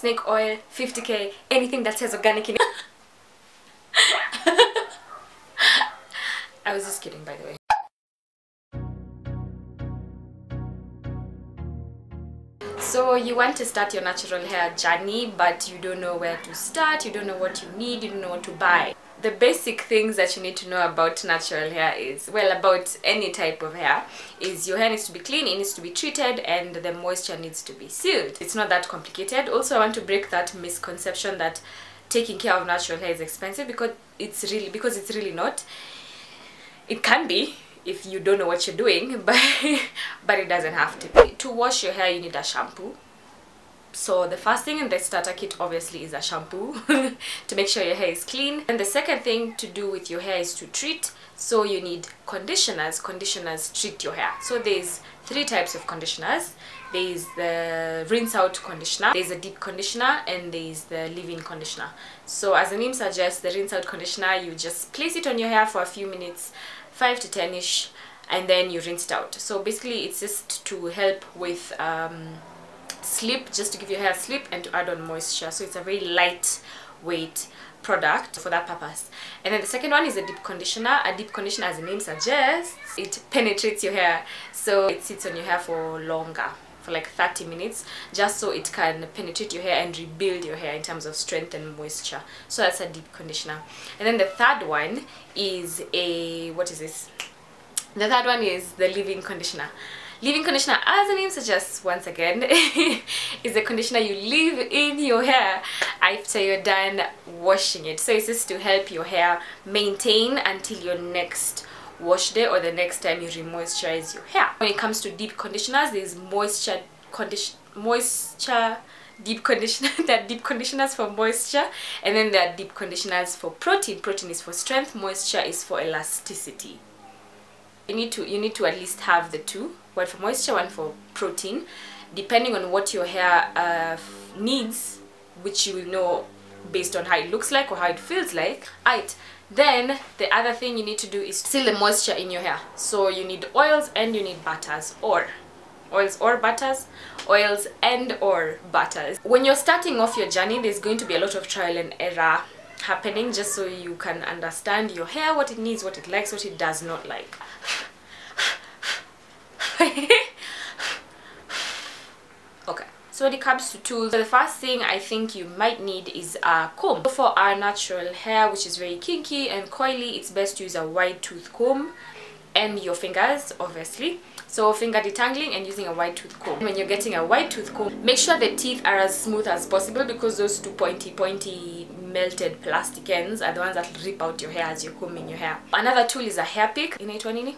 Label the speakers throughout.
Speaker 1: snake oil, 50k, anything that says organic in it. I was just kidding, by the way. So you want to start your natural hair journey, but you don't know where to start, you don't know what you need, you don't know what to buy. The basic things that you need to know about natural hair is, well, about any type of hair, is your hair needs to be clean, it needs to be treated, and the moisture needs to be sealed. It's not that complicated. Also, I want to break that misconception that taking care of natural hair is expensive, because it's really not. It can be if you don't know what you're doing, but it doesn't have to be. To wash your hair, you need a shampoo. So the first thing in the starter kit obviously is a shampoo to make sure your hair is clean. And the second thing to do with your hair is to treat. So you need conditioners. Conditioners treat your hair. So there's 3 types of conditioners. There's the rinse out conditioner, there's a deep conditioner, and there's the leave-in conditioner. So as the name suggests, the rinse out conditioner, you just place it on your hair for a few minutes, 5 to 10ish, and then you rinse it out. So basically it's just to help with slip, just to give your hair slip and to add on moisture. So it's a very lightweight product for that purpose. And then the second one is a deep conditioner. A deep conditioner, as the name suggests, it penetrates your hair, so it sits on your hair for longer, for like 30 minutes, just so it can penetrate your hair and rebuild your hair in terms of strength and moisture. So that's a deep conditioner. And then the third one is a, what is this? The third one is the leave-in conditioner. Leave-in conditioner, as the name suggests, once again, is the conditioner you leave in your hair after you're done washing it. So it's just to help your hair maintain until your next wash day or the next time you re-moisturize your hair. When it comes to deep conditioners, there's deep conditioner. There are deep conditioners for moisture, and then there are deep conditioners for protein. Protein is for strength, moisture is for elasticity. You need to at least have the two, one for moisture, one for protein, depending on what your hair needs, which you will know based on how it looks like or how it feels like. Right. Then the other thing you need to do is seal the moisture in your hair. So you need oils and you need butters, or oils or butters, oils and or butters. When you're starting off your journey, there's going to be a lot of trial and error happening, just so you can understand your hair, what it needs, what it likes, what it does not like. Okay, so when it comes to tools, the first thing I think you might need is a comb. For our natural hair, which is very kinky and coily, it's best to use a wide tooth comb and your fingers, obviously. So finger detangling and using a wide tooth comb. When you're getting a wide tooth comb, make sure the teeth are as smooth as possible, because those two pointy melted plastic ends are the ones that rip out your hair as you're combing your hair. Another tool is a hair pick. Inaitwa nini?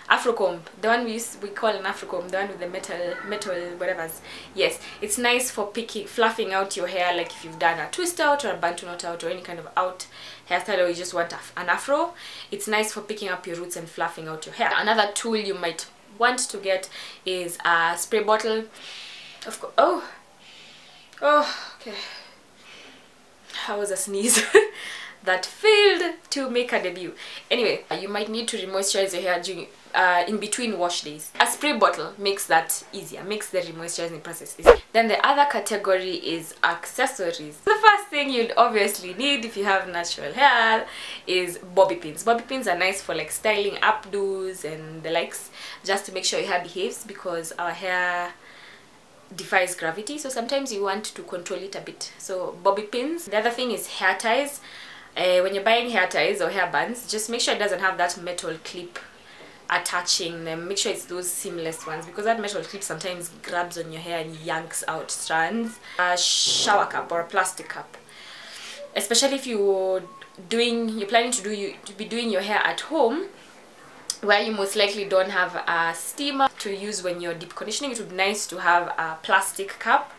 Speaker 1: Afro comb, the one we call an afro comb, the one with the metal whatever's. Yes, it's nice for fluffing out your hair, like if you've done a twist out or a bantu knot out or any kind of out hairstyle, or you just want an afro. It's nice for picking up your roots and fluffing out your hair. Another tool you might want to get is a spray bottle. Of course. Okay. That was a sneeze that failed to make a debut. Anyway, you might need to re-moisturize your hair during in between wash days. A spray bottle makes that easier, makes the re-moisturizing process easier. Then the other category is accessories. The first thing you'd obviously need if you have natural hair is bobby pins. Bobby pins are nice for like styling updos and the likes, just to make sure your hair behaves, because our hair defies gravity, so sometimes you want to control it a bit. So bobby pins. The other thing is hair ties. When you're buying hair ties or hair bands, just make sure it doesn't have that metal clip attaching them. Make sure it's those seamless ones, because that metal clip sometimes grabs on your hair and yanks out strands. A shower cap or a plastic cap, especially if you're planning to be doing your hair at home, where you most likely don't have a steamer to use when you're deep conditioning. It would be nice to have a plastic cap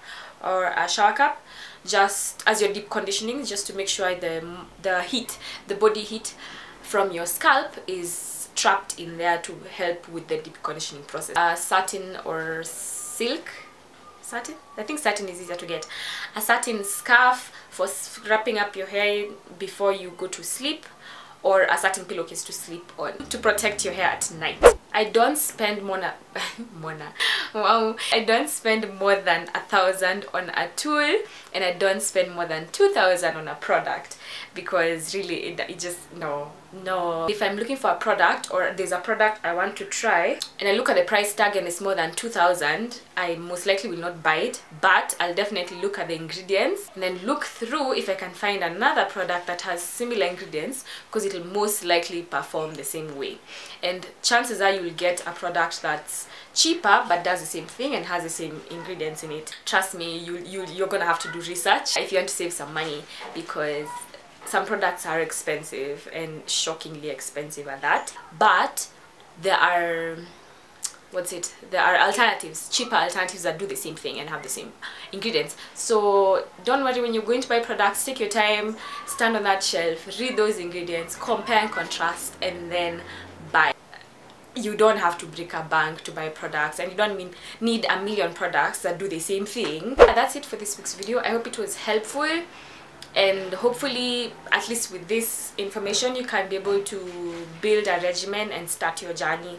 Speaker 1: or a shower cap just as you're deep conditioning, just to make sure the body heat from your scalp is trapped in there to help with the deep conditioning process. Satin or silk, satin? I think satin is easier to get. A satin scarf for wrapping up your hair before you go to sleep, or a satin pillowcase to sleep on to protect your hair at night. I don't spend wow, I don't spend more than 1,000 on a tool, and I don't spend more than 2,000 on a product, because really it just no. If I'm looking for a product, or there's a product I want to try and I look at the price tag and it's more than 2,000, I most likely will not buy it, but I'll definitely look at the ingredients and then look through if I can find another product that has similar ingredients, because it will most likely perform the same way. And chances are you'll get a product that's cheaper but does the same thing and has the same ingredients in it. Trust me, you're gonna have to do research if you want to save some money, because some products are expensive, and shockingly expensive at that. But there are alternatives, cheaper alternatives that do the same thing and have the same ingredients. So don't worry when you're going to buy products. Take your time, stand on that shelf, read those ingredients, compare and contrast, and then buy. You don't have to break a bank to buy products, and you don't need a million products that do the same thing. That's it for this week's video. I hope it was helpful, and hopefully at least with this information you can be able to build a regimen and start your journey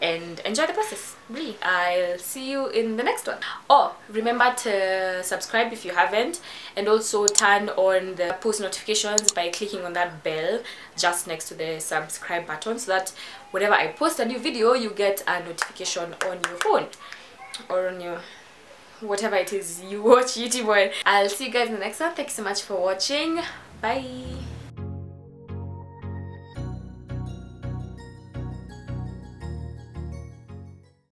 Speaker 1: and enjoy the process. Really, I'll see you in the next one. Oh, remember to subscribe if you haven't, and also turn on the post notifications by clicking on that bell just next to the subscribe button, so that whenever I post a new video you get a notification on your phone or on your whatever it is you watch YouTube on. I'll see you guys in the next one. Thanks so much for watching. Bye.